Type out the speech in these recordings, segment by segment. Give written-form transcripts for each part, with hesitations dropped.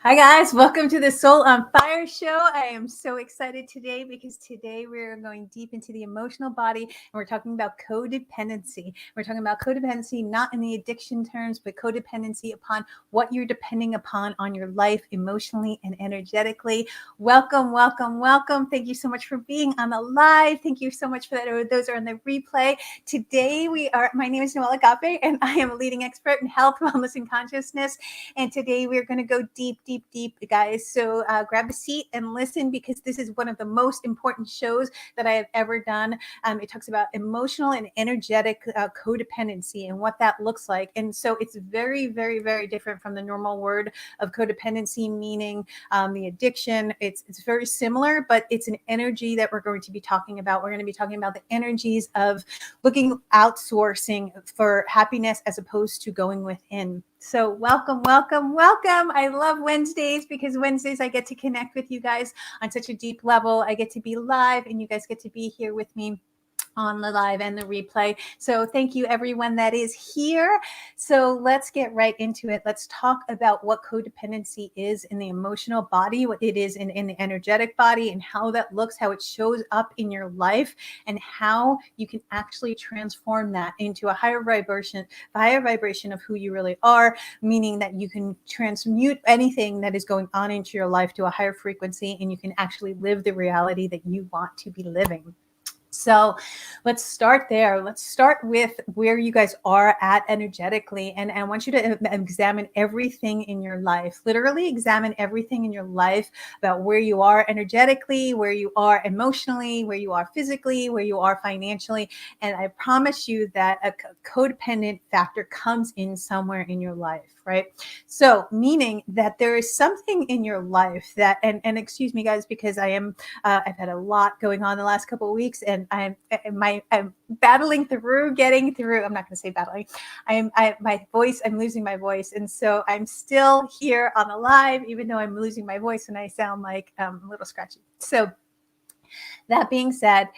Hi guys, welcome to the Soul on Fire show. I am so excited today because today we're going deep into the emotional body and we're talking about codependency. We're talking about codependency not in the addiction terms, but codependency upon what you're depending upon on your life emotionally and energetically. Welcome, welcome, welcome. Thank you so much for being on the live. Thank you so much for that. Those are on the replay. Today my name is Noelle Agape and I am a leading expert in health, wellness, and consciousness. And today we're going to go deep, guys. So grab a seat and listen because this is one of the most important shows that I have ever done. It talks about emotional and energetic codependency and what that looks like. And so it's very, very, very different from the normal word of codependency, meaning the addiction. It's very similar, but it's an energy that we're going to be talking about. We're going to be talking about the energies of looking outsourcing for happiness as opposed to going within. So welcome, welcome, welcome. I love Wednesdays because Wednesdays I get to connect with you guys on such a deep level. I get to be live and you guys get to be here with me on the live and the replay. So thank you everyone that is here. So let's get right into it. Let's talk about what codependency is in the emotional body, what it is in the energetic body, and how that looks, how it shows up in your life, and how you can actually transform that into a higher vibration of who you really are, meaning that you can transmute anything that is going on into your life to a higher frequency, and you can actually live the reality that you want to be living. So let's start there. Let's start with where you guys are at energetically. And I want you to examine everything in your life, literally examine everything in your life about where you are energetically, where you are emotionally, where you are physically, where you are financially. And I promise you that a codependent factor comes in somewhere in your life. Right. So meaning that there is something in your life that, and excuse me guys, because I've had a lot going on the last couple of weeks and I'm battling through, getting through. I'm not going to say battling. I'm losing my voice. And so I'm still here on the live, even though I'm losing my voice and I sound like a little scratchy. So that being said,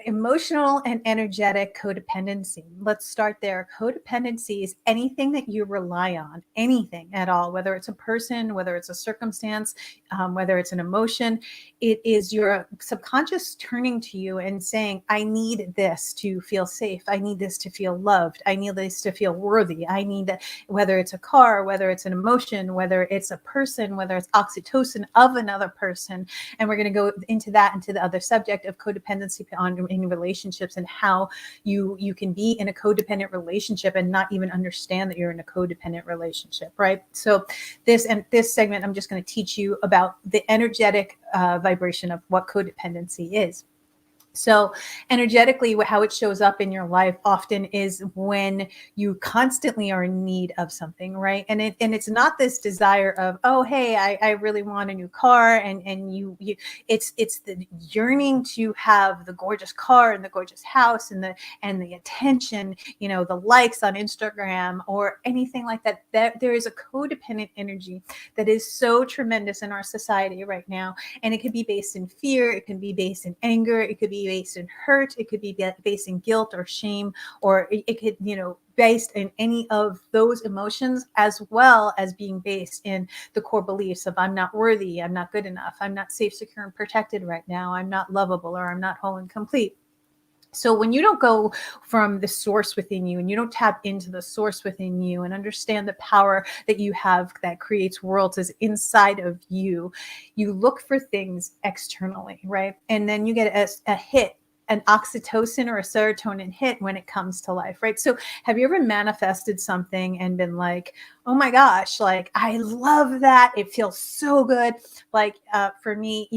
emotional and energetic codependency. Let's start there. Codependency is anything that you rely on, anything at all, whether it's a person, whether it's a circumstance, whether it's an emotion. It is your subconscious turning to you and saying, I need this to feel safe. I need this to feel loved. I need this to feel worthy. I need that, whether it's a car, whether it's an emotion, whether it's a person, whether it's oxytocin of another person. And we're going to go into that, into the other subject of codependency in relationships and how you can be in a codependent relationship and not even understand that you're in a codependent relationship, right? So this segment, I'm just going to teach you about the energetic vibration of what codependency is. So energetically, how it shows up in your life often is when you constantly are in need of something, right? And it's not this desire of, oh, hey, I really want a new car, and it's the yearning to have the gorgeous car and the gorgeous house and the attention, the likes on Instagram or anything like that. That there is a codependent energy that is so tremendous in our society right now, and it could be based in fear, it can be based in anger, it could be based in hurt, it could be based in guilt or shame, or it could, based in any of those emotions, as well as being based in the core beliefs of I'm not worthy, I'm not good enough, I'm not safe, secure, and protected right now, I'm not lovable, or I'm not whole and complete. So when you don't go from the source within you and you don't tap into the source within you and understand the power that you have that creates worlds is inside of you, you look for things externally, right? And then you get a hit an oxytocin or a serotonin hit when it comes to life, right? So have you ever manifested something and been like, oh my gosh, like I love that. It feels so good. Like for me,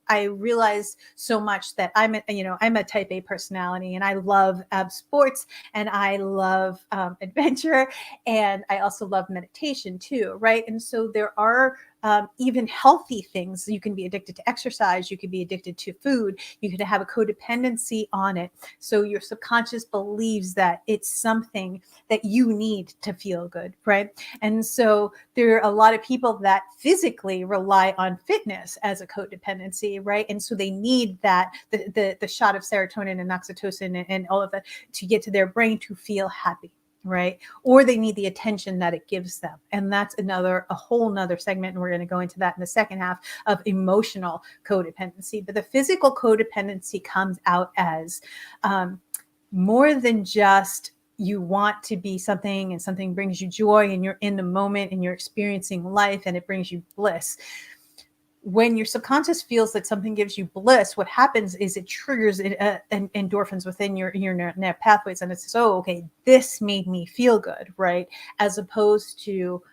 I realized so much that I'm a type A personality, and I love sports, and I love adventure, and I also love meditation too, right? And so there are even healthy things. You can be addicted to exercise. You could be addicted to food. You could have a codependency on it. So your subconscious believes that it's something that you need to feel good, right? And so there are a lot of people that physically rely on fitness as a codependency, right? And so they need that the shot of serotonin and oxytocin and all of that to get to their brain to feel happy, right? Or they need the attention that it gives them. And that's a whole nother segment. And we're going to go into that in the second half of emotional codependency. But the physical codependency comes out as more than just you want to be something and something brings you joy and you're in the moment and you're experiencing life and it brings you bliss. When your subconscious feels that something gives you bliss, what happens is it triggers endorphins within your neural pathways, and it says, "Oh, okay, this made me feel good," right? As opposed to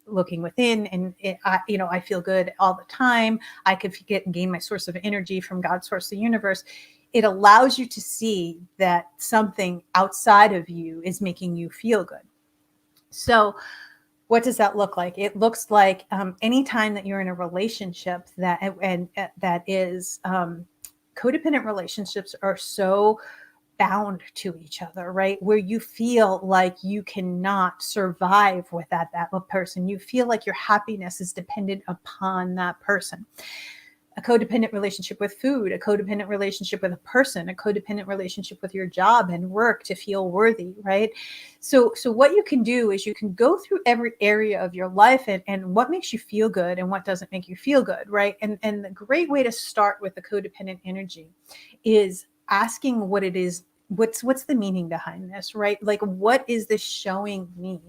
looking within, and I feel good all the time. I could get and gain my source of energy from God's source, the universe. It allows you to see that something outside of you is making you feel good. So what does that look like? It looks like anytime that you're in a relationship that is codependent relationships are so bound to each other, right? Where you feel like you cannot survive without that person. You feel like your happiness is dependent upon that person. A codependent relationship with food, a codependent relationship with a person, a codependent relationship with your job and work to feel worthy, right? So what you can do is you can go through every area of your life and what makes you feel good and what doesn't make you feel good, right? And the great way to start with the codependent energy is asking what it is. What's the meaning behind this, right? Like, what is this showing me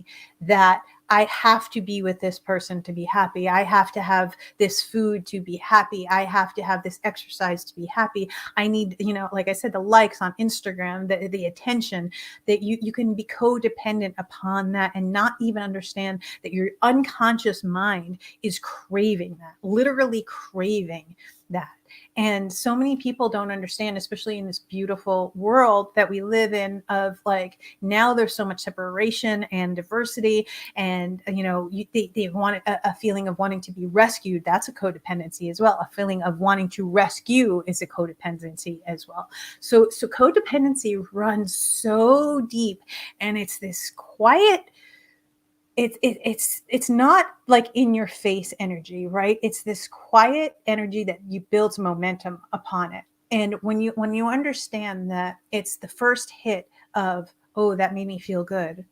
that I have to be with this person to be happy? I have to have this food to be happy. I have to have this exercise to be happy. I need, like I said, the likes on Instagram, the attention, that you can be codependent upon that and not even understand that your unconscious mind is craving that, literally craving that. And so many people don't understand, especially in this beautiful world that we live in, of like, now there's so much separation and diversity, and they want a feeling of wanting to be rescued. That's a codependency as well. A feeling of wanting to rescue is a codependency as well. So codependency runs so deep, and it's this quiet, it's not like in your face energy, right? It's this quiet energy that you builds momentum upon it. And when you understand that it's the first hit of, oh, that made me feel good.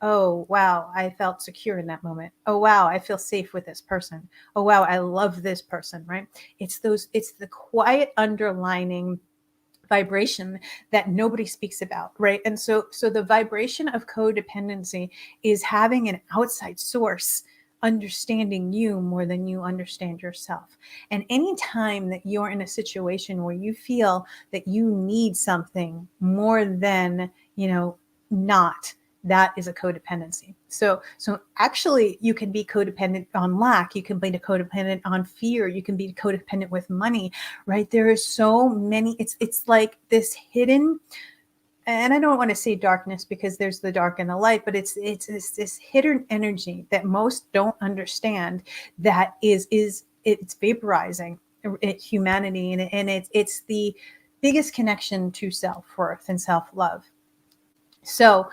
Oh, wow, I felt secure in that moment. Oh, wow, I feel safe with this person. Oh, wow, I love this person, right? It's the quiet underlining vibration that nobody speaks about, right? And so the vibration of codependency is having an outside source understanding you more than you understand yourself. And anytime that you're in a situation where you feel that you need something more than, not, that is a codependency. So actually you can be codependent on lack. You can be codependent on fear. You can be codependent with money, right? There is so many, it's like this hidden, and I don't want to say darkness because there's the dark and the light, but it's this hidden energy that most don't understand, that it's vaporizing humanity, and it's the biggest connection to self-worth and self-love. So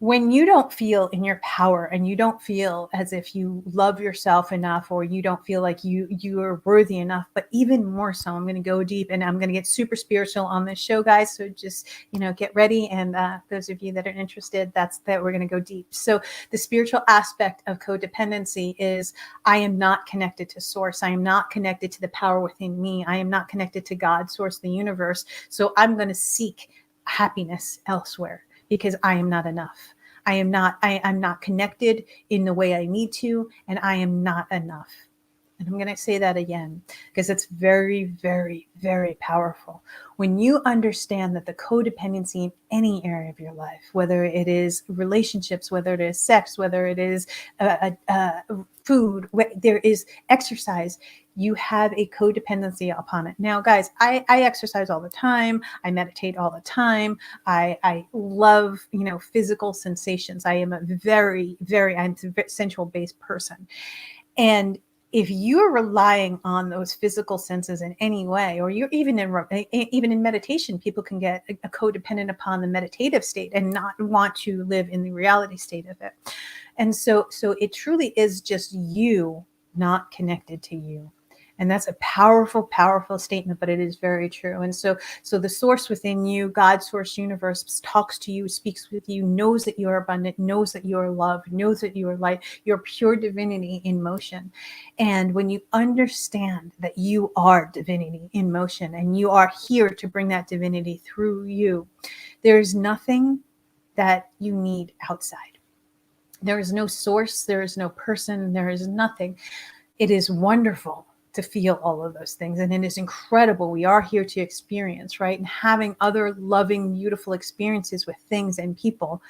when you don't feel in your power and you don't feel as if you love yourself enough, or you don't feel like you are worthy enough, but even more so, I'm going to go deep and I'm going to get super spiritual on this show, guys. So just, get ready. And those of you that are interested, that we're going to go deep. So the spiritual aspect of codependency is, I am not connected to source. I am not connected to the power within me. I am not connected to God, source, the universe. So I'm going to seek happiness elsewhere, because I am not enough. I'm not connected in the way I need to, and I am not enough. And I'm going to say that again because it's very, very, very powerful. When you understand that the codependency in any area of your life, whether it is relationships, whether it is sex, whether it is food, there is exercise, you have a codependency upon it. Now, guys, I exercise all the time. I meditate all the time. I love, physical sensations. I am I'm a sensual based person. And if you're relying on those physical senses in any way, or you're even in meditation, people can get a codependent upon the meditative state and not want to live in the reality state of it. And so it truly is just you not connected to you. And that's a powerful, powerful statement, but it is very true. And so the source within you, God, source, universe, talks to you, speaks with you, knows that you are abundant, knows that you are loved, knows that you are light, you're pure divinity in motion. And when you understand that you are divinity in motion and you are here to bring that divinity through you, there's nothing that you need outside. There is no source, there is no person, there is nothing. It is wonderful to feel all of those things. And it is incredible. We are here to experience, right? And having other loving, beautiful experiences with things and people,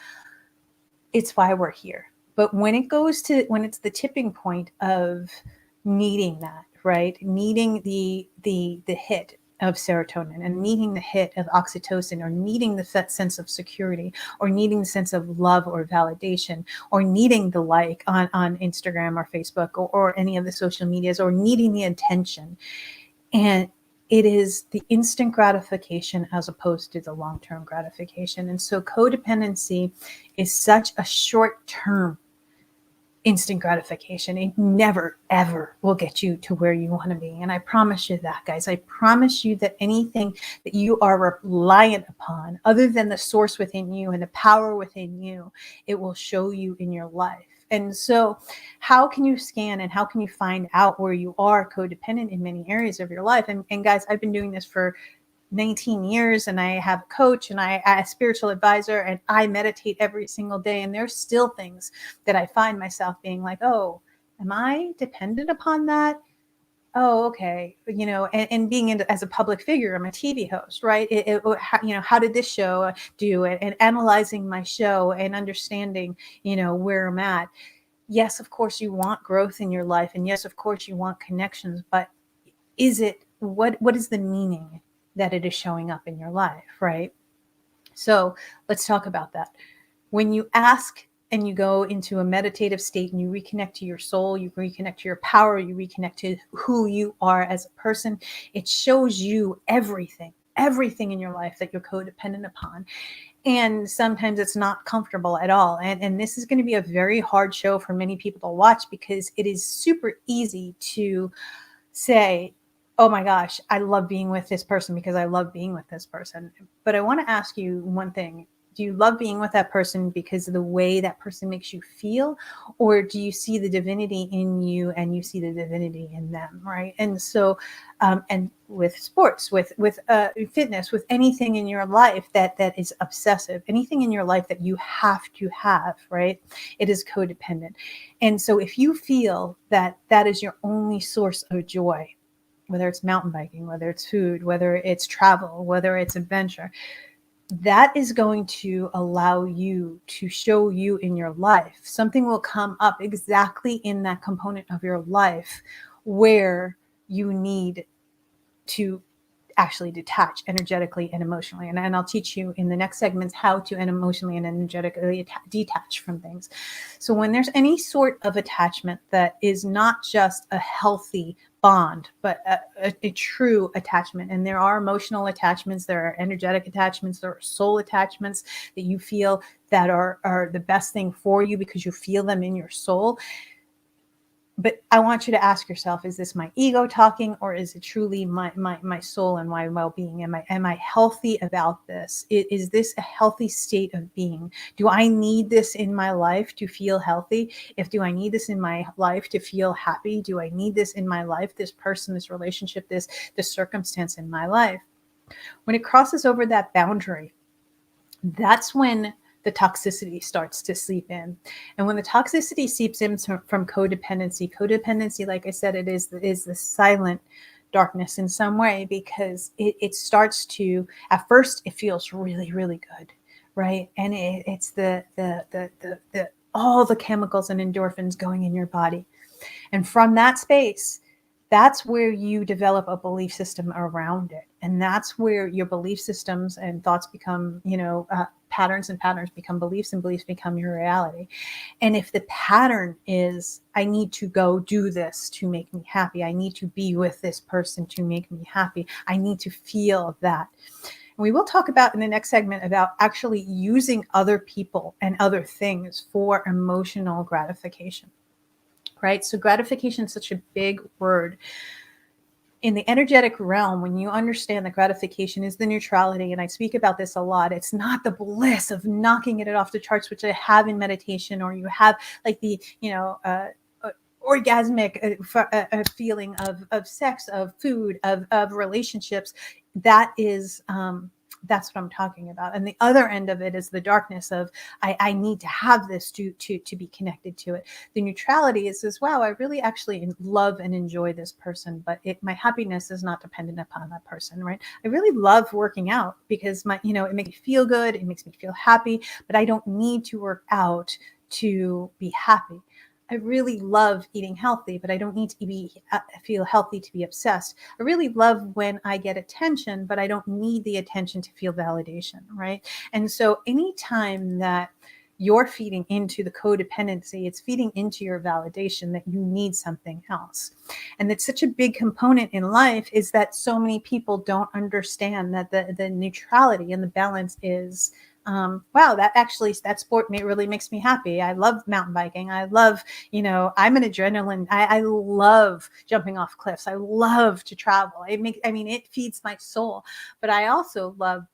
it's why we're here. But when it's the tipping point of needing that, right? Needing the hit of serotonin and needing the hit of oxytocin, or needing the sense of security, or needing the sense of love or validation, or needing the like on Instagram or Facebook or any of the social medias, or needing the attention. And it is the instant gratification as opposed to the long-term gratification. And so codependency is such a short-term instant gratification. It never, ever will get you to where you want to be. And I promise you that, guys. I promise you that anything that you are reliant upon, other than the source within you and the power within you, it will show you in your life. And so how can you scan and how can you find out where you are codependent in many areas of your life? And guys, I've been doing this for 19 years, and I have a coach and I a spiritual advisor, and I meditate every single day. And there's still things that I find myself being like, oh, am I dependent upon that? Oh, okay. And being as a public figure, I'm a TV host, right? How did this show do it? And analyzing my show and understanding, where I'm at. Yes, of course you want growth in your life. And yes, of course you want connections, but what is the meaning that it is showing up in your life, right? So let's talk about that. When you ask and you go into a meditative state and you reconnect to your soul, you reconnect to your power, you reconnect to who you are as a person, it shows you everything in your life that you're codependent upon. And sometimes it's not comfortable at all. And this is going to be a very hard show for many people to watch, because it is super easy to say, oh my gosh, I love being with this person because I love being with this person. But I want to ask you one thing. Do you love being with that person because of the way that person makes you feel? Or do you see the divinity in you and you see the divinity in them, right? And so, and with sports, with fitness, with anything in your life that is obsessive, anything in your life that you have to have, right? It is codependent. And so if you feel that is your only source of joy, whether it's mountain biking, whether it's food, whether it's travel, whether it's adventure, that is going to allow you to show you in your life. Something will come up exactly in that component of your life where you need to actually detach energetically and emotionally. And I'll teach you in the next segments how to emotionally and energetically detach from things. So when there's any sort of attachment that is not just a healthy bond, but a true attachment, and there are emotional attachments, there are energetic attachments, there are soul attachments that you feel that are the best thing for you because you feel them in your soul. But I want you to ask yourself, is this my ego talking, or is it truly my soul and my well-being? Am I healthy about this? Is this a healthy state of being? Do I need this in my life to feel healthy? Do I need this in my life to feel happy? Do I need this in my life, this person, this relationship, this circumstance in my life? When it crosses over that boundary, that's when the toxicity starts to seep in. And when the toxicity seeps in from codependency, like I said, it is the silent darkness in some way, because it starts to, at first it feels really, really good, right? And it's the all the chemicals and endorphins going in your body. And from that space, that's where you develop a belief system around it. And that's where your belief systems and thoughts become, patterns, and patterns become beliefs, and beliefs become your reality. And if the pattern is, I need to go do this to make me happy, I need to be with this person to make me happy, I need to feel that. And we will talk about in the next segment about actually using other people and other things for emotional gratification. Right? So gratification is such a big word. In the energetic realm, when you understand that gratification is the neutrality, and I speak about this a lot, it's not the bliss of knocking it off the charts, which I have in meditation, or you have like the, orgasmic feeling of sex, of food, of relationships. That is, that's what I'm talking about. And the other end of it is the darkness of, I need to have this to be connected to it. The neutrality is as, wow, I really actually love and enjoy this person, but my happiness is not dependent upon that person, right? I really love working out because it makes me feel good, it makes me feel happy, but I don't need to work out to be happy. I really love eating healthy, but I don't need to feel healthy to be obsessed. I really love when I get attention, but I don't need the attention to feel validation, right? And so anytime that you're feeding into the codependency, it's feeding into your validation that you need something else. And that's such a big component in life, is that so many people don't understand that the neutrality and the balance is, wow, that sport really makes me happy. I love mountain biking. I love, I'm an adrenaline. I love jumping off cliffs. I love to travel. It feeds my soul, but I also love,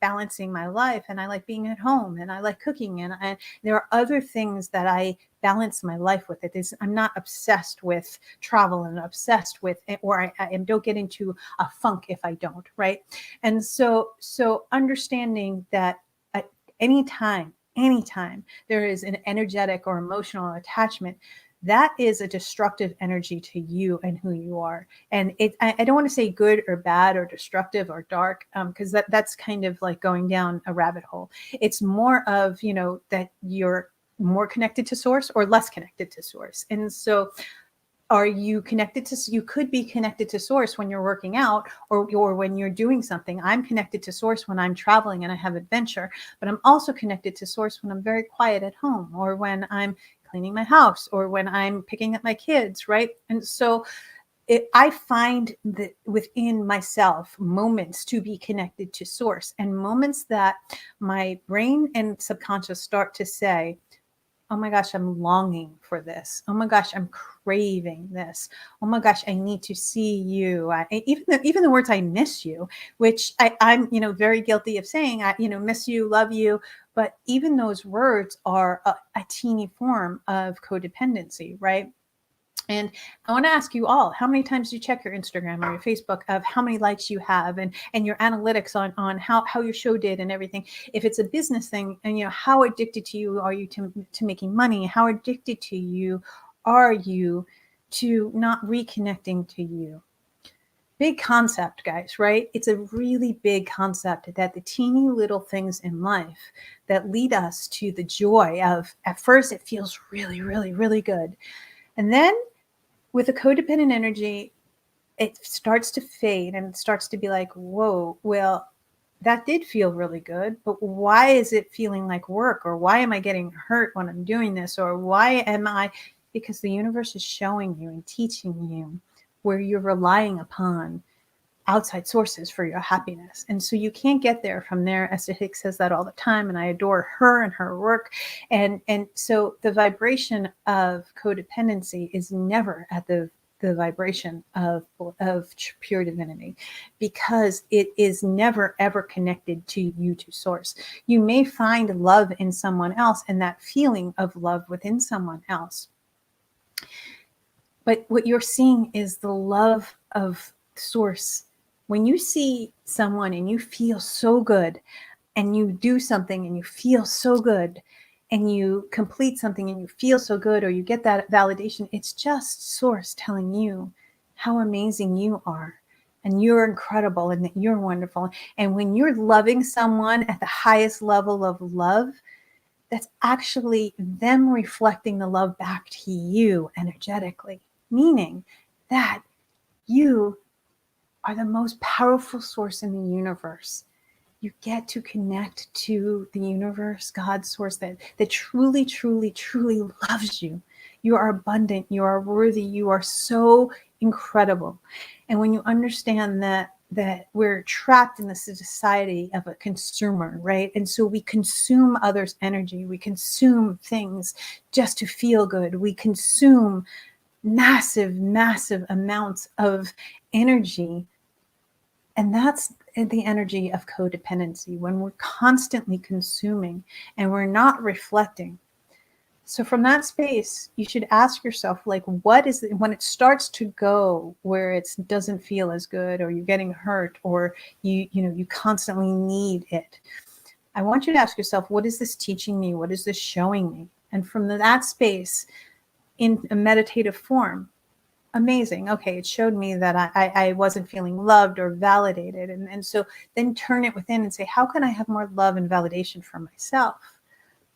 balancing my life, and I like being at home, and I like cooking, and there are other things that I balance my life with. I'm not obsessed with travel and obsessed with it, or I don't get into a funk if I don't, right? And so understanding that at anytime there is an energetic or emotional attachment, that is a destructive energy to you and who you are. And I don't want to say good or bad or destructive or dark, because that's kind of like going down a rabbit hole. It's more of, that you're more connected to source or less connected to source. And so are you connected to, you could be connected to source when you're working out, or when you're doing something. I'm connected to source when I'm traveling and I have adventure, but I'm also connected to source when I'm very quiet at home, or when I'm cleaning my house, or when I'm picking up my kids, right? And so I find that within myself moments to be connected to source, and moments that my brain and subconscious start to say, oh my gosh, I'm longing for this. Oh my gosh, I'm craving this. Oh my gosh, I need to see you. Even the words, I miss you, which I'm very guilty of saying. I miss you, love you. But even those words are a teeny form of codependency, right? And I want to ask you all, how many times do you check your Instagram or your Facebook of how many likes you have, and your analytics on how your show did and everything? If it's a business thing, and how addicted to you are you to making money? How addicted to you are you to not reconnecting to you? Big concept, guys, right? It's a really big concept, that the teeny little things in life that lead us to the joy of, at first it feels really, really, really good. And then with a codependent energy, it starts to fade, and it starts to be like, whoa, well, that did feel really good, but why is it feeling like work? Or why am I getting hurt when I'm doing this? Or why am I? Because the universe is showing you and teaching you where you're relying upon outside sources for your happiness. And so you can't get there from there. Esther Hicks says that all the time, and I adore her and her work. And so the vibration of codependency is never at the vibration of pure divinity, because it is never ever connected to you, to source. You may find love in someone else, and that feeling of love within someone else, but what you're seeing is the love of source. When you see someone and you feel so good, and you do something and you feel so good, and you complete something and you feel so good, or you get that validation, it's just source telling you how amazing you are, and you're incredible, and that you're wonderful. And when you're loving someone at the highest level of love, that's actually them reflecting the love back to you energetically, meaning that you are the most powerful source in the universe. You get to connect to the universe, God's source that truly, truly, truly loves you. You are abundant. You are worthy. You are so incredible. And when you understand that we're trapped in this society of a consumer, right? And so we consume others' energy. We consume things just to feel good. We consume massive, massive amounts of energy. And that's the energy of codependency, when we're constantly consuming and we're not reflecting. So from that space, you should ask yourself, like, what is it, when it starts to go where it doesn't feel as good, or you're getting hurt, or you constantly need it. I want you to ask yourself, what is this teaching me? What is this showing me? And from that space, in a meditative form, amazing. Okay, it showed me that I wasn't feeling loved or validated. And so then turn it within and say, how can I have more love and validation for myself?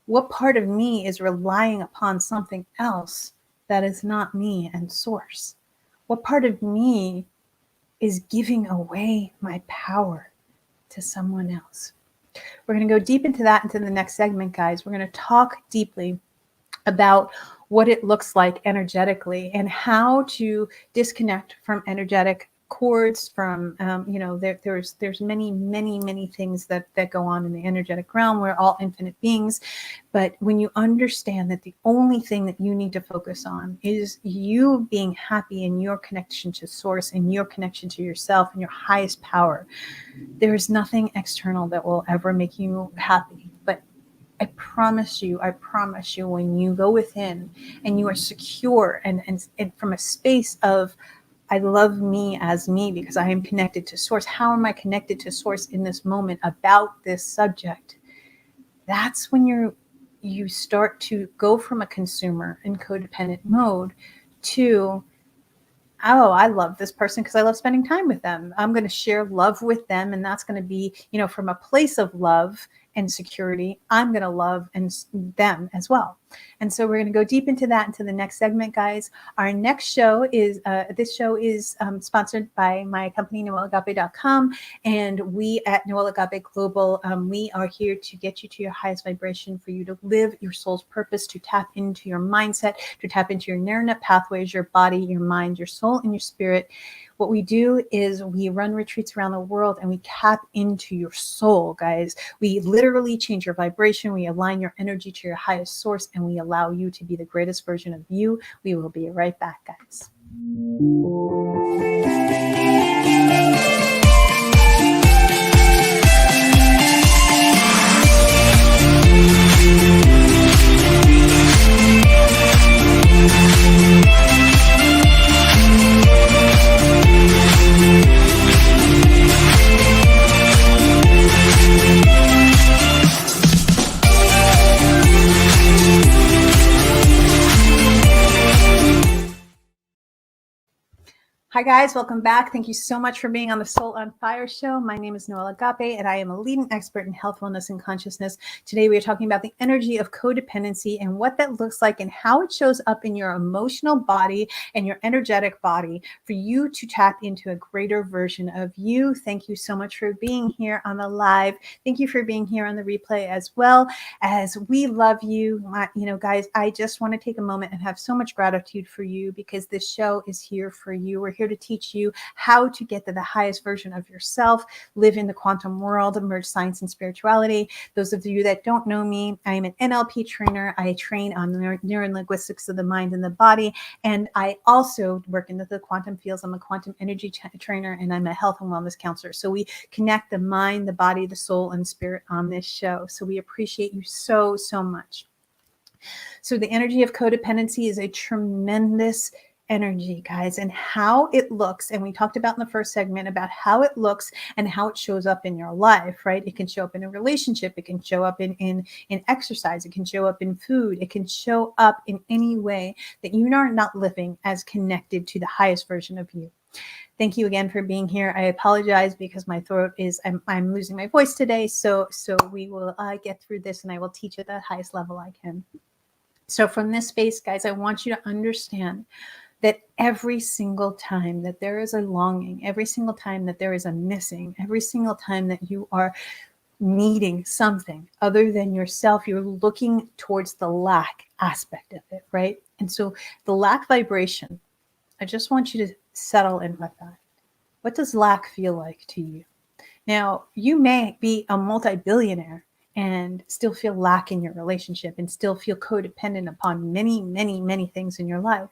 What part of me is relying upon something else that is not me and source? What part of me is giving away my power to someone else? We're going to go deep into that into the next segment, guys. We're going to talk deeply about what it looks like energetically and how to disconnect from energetic cords, from there's many things that go on in the energetic realm. We're all infinite beings, but when you understand that the only thing that you need to focus on is you being happy in your connection to source and your connection to yourself and your highest power, there is nothing external that will ever make you happy. But I promise you, when you go within and you are secure and from a space of, I love me as me because I am connected to source. How am I connected to source in this moment about this subject? That's when you start to go from a consumer in codependent mode to, oh, I love this person because I love spending time with them. I'm going to share love with them. And that's going to be, from a place of love and security. I'm going to love them as well. And so we're going to go deep into that into the next segment, guys. Our next show is, this show is sponsored by my company, NoelleAgape.com. And we at Noelle Agape Global, we are here to get you to your highest vibration, for you to live your soul's purpose, to tap into your mindset, to tap into your neural net pathways, your body, your mind, your soul, and your spirit. What we do is we run retreats around the world and we tap into your soul, guys. We literally change your vibration. We align your energy to your highest source, and we allow you to be the greatest version of you. We will be right back, guys. Hi guys, welcome back. Thank you so much for being on the Soul on Fire show. My name is Noelle Agape, and I am a leading expert in health, wellness, and consciousness. Today we are talking about the energy of codependency and what that looks like and how it shows up in your emotional body and your energetic body for you to tap into a greater version of you. Thank you so much for being here on the live. Thank you for being here on the replay as well. As we love you, guys, I just want to take a moment and have so much gratitude for you, because this show is here for you. We're here to teach you how to get to the highest version of yourself, live in the quantum world, merge science and spirituality. Those of you that don't know me, I am an NLP trainer. I train on neurolinguistics of the mind and the body, and I also work in the quantum fields. I'm a quantum energy trainer, and I'm a health and wellness counselor. So we connect the mind, the body, the soul, and spirit on this show. So we appreciate you so much. So the energy of codependency is a tremendous energy, guys, and how it looks. And we talked about in the first segment about how it looks and how it shows up in your life, right? It can show up in a relationship. It can show up in exercise. It can show up in food. It can show up in any way that you are not living as connected to the highest version of you. Thank you again for being here. I apologize because my throat is, I'm losing my voice today. So we will get through this, and I will teach at the highest level I can. So from this space, guys, I want you to understand that every single time that there is a longing, every single time that there is a missing, every single time that you are needing something other than yourself, you're looking towards the lack aspect of it, right? And so the lack vibration, I just want you to settle in with that. What does lack feel like to you? Now, you may be a multi-billionaire and still feel lack in your relationship and still feel codependent upon many, many, many things in your life.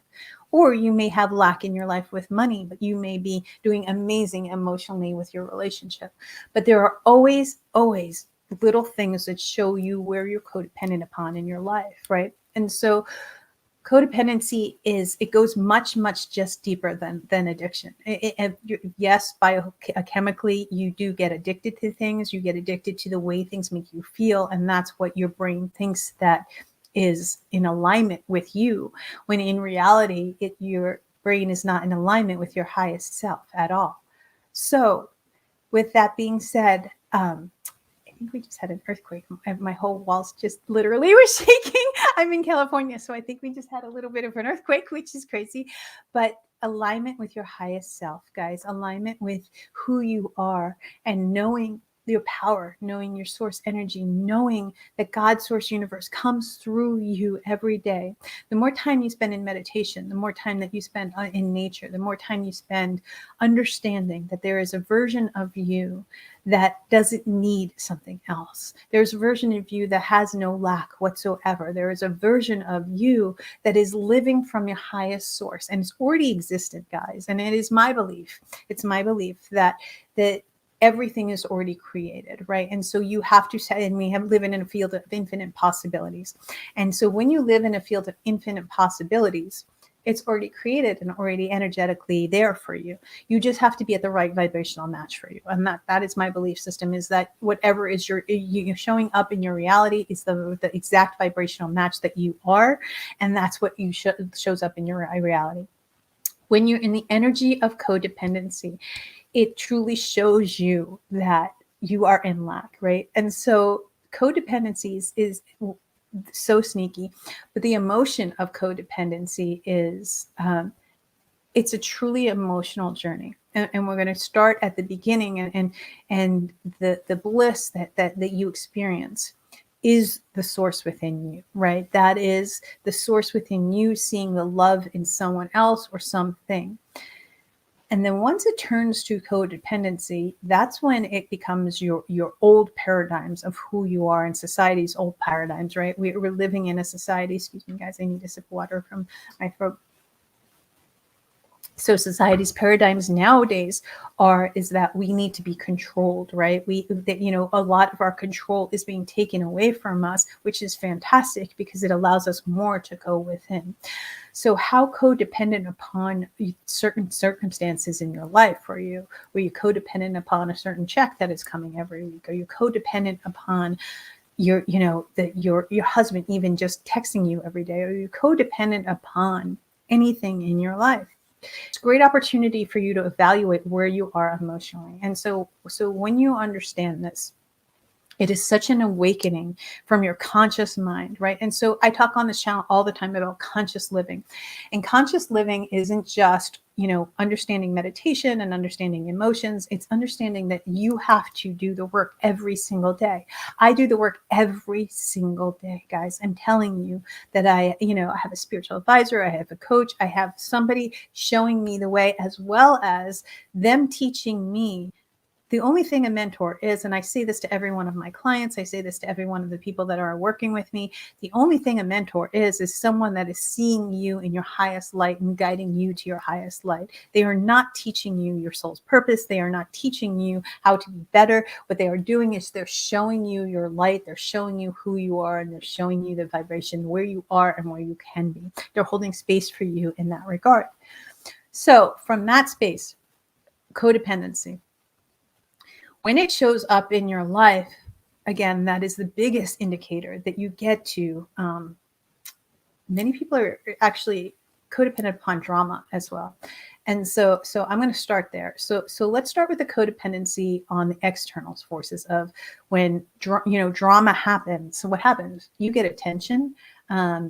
Or you may have lack in your life with money, but you may be doing amazing emotionally with your relationship. But there are always, always little things that show you where you're codependent upon in your life, right? And so codependency it goes much, much just deeper than addiction. Yes, biochemically, you do get addicted to things. You get addicted to the way things make you feel, and that's what your brain thinks that is in alignment with you, when in reality, your brain is not in alignment with your highest self at all. So with that being said, I think we just had an earthquake. My whole walls just literally were shaking. I'm in California, so I think we just had a little bit of an earthquake, which is crazy. But alignment with your highest self, guys, alignment with who you are, and knowing your power, knowing your source energy, knowing that God's source universe comes through you every day. The more time you spend in meditation, the more time that you spend in nature, the more time you spend understanding that there is a version of you that doesn't need something else. There's a version of you that has no lack whatsoever. There is a version of you that is living from your highest source, and it's already existent, guys. And it is my belief. It's my belief that everything is already created, right? And so you have to say, and we have living in a field of infinite possibilities. And so when you live in a field of infinite possibilities, it's already created and already energetically there for you. You just have to be at the right vibrational match for you. And that is my belief system, is that whatever is you showing up in your reality is the exact vibrational match that you are. And that's what shows up in your reality. When you're in the energy of codependency, it truly shows you that you are in lack, right? And so codependency is so sneaky, but the emotion of codependency is it's a truly emotional journey, and we're going to start at the beginning, and the bliss that you experience is the source within you, right? That is the source within you, seeing the love in someone else or something. And then once it turns to codependency, that's when it becomes your old paradigms of who you are, in society's old paradigms, right? We're living in a society, excuse me, guys, I need a sip of water from my throat. So society's paradigms nowadays is that we need to be controlled, right? A lot of our control is being taken away from us, which is fantastic because it allows us more to go within. So how codependent upon certain circumstances in your life are you? Were you codependent upon a certain check that is coming every week? Are you codependent upon your husband even just texting you every day? Are you codependent upon anything in your life? It's a great opportunity for you to evaluate where you are emotionally. And so when you understand this, it is such an awakening from your conscious mind, right? And so I talk on this channel all the time about conscious living. And conscious living isn't just, understanding meditation and understanding emotions. It's understanding that you have to do the work every single day. I do the work every single day, guys. I'm telling you that I have a spiritual advisor, I have a coach, I have somebody showing me the way, as well as them teaching me The only thing a mentor is, and I say this to every one of my clients, I say this to every one of the people that are working with me, the only thing a mentor is someone that is seeing you in your highest light and guiding you to your highest light. They are not teaching you your soul's purpose. They are not teaching you how to be better. What they are doing is they're showing you your light. They're showing you who you are, and they're showing you the vibration, where you are and where you can be. They're holding space for you in that regard. So from that space, codependency, when it shows up in your life, again, that is the biggest indicator that you get to. Many people are actually codependent upon drama as well. And so I'm going to start there. So let's start with the codependency on the external forces of when drama happens. So what happens? You get attention.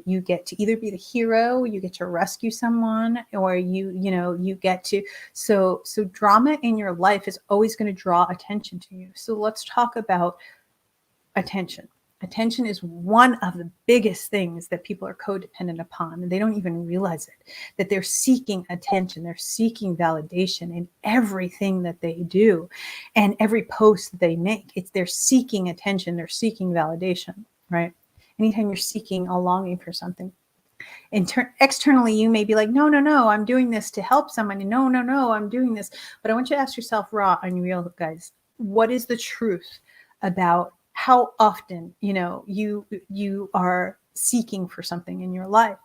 You get to either be the hero, you get to rescue someone, or you get to. So drama in your life is always going to draw attention to you. So let's talk about attention. Attention is one of the biggest things that people are codependent upon, and they don't even realize it, that they're seeking attention. They're seeking validation in everything that they do and every post that they make. They're seeking attention. They're seeking validation, right? Anytime you're seeking a longing for something. Externally, you may be like, no, I'm doing this to help someone. And no, I'm doing this. But I want you to ask yourself raw and real, guys, what is the truth about how often, you are seeking for something in your life?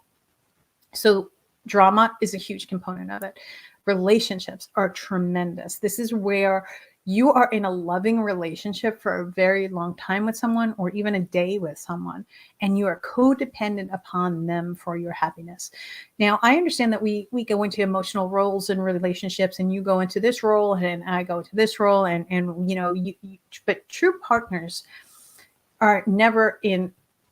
So drama is a huge component of it. Relationships are tremendous. This is where you are in a loving relationship for a very long time with someone, or even a day with someone, and you are codependent upon them for your happiness. Now, I understand that we go into emotional roles in relationships, and you go into this role and I go into this role, and but true partners are never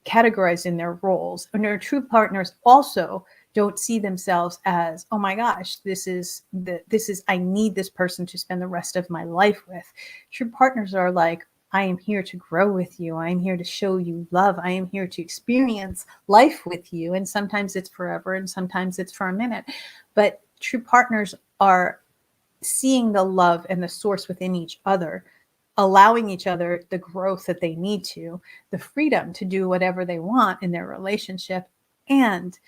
categorized in their roles. And their true partners also don't see themselves as, oh my gosh, I need this person to spend the rest of my life with. True partners are like, I am here to grow with you. I am here to show you love. I am here to experience life with you. And sometimes it's forever, and sometimes it's for a minute. But true partners are seeing the love and the source within each other, allowing each other the growth that they need to, the freedom to do whatever they want in their relationship. And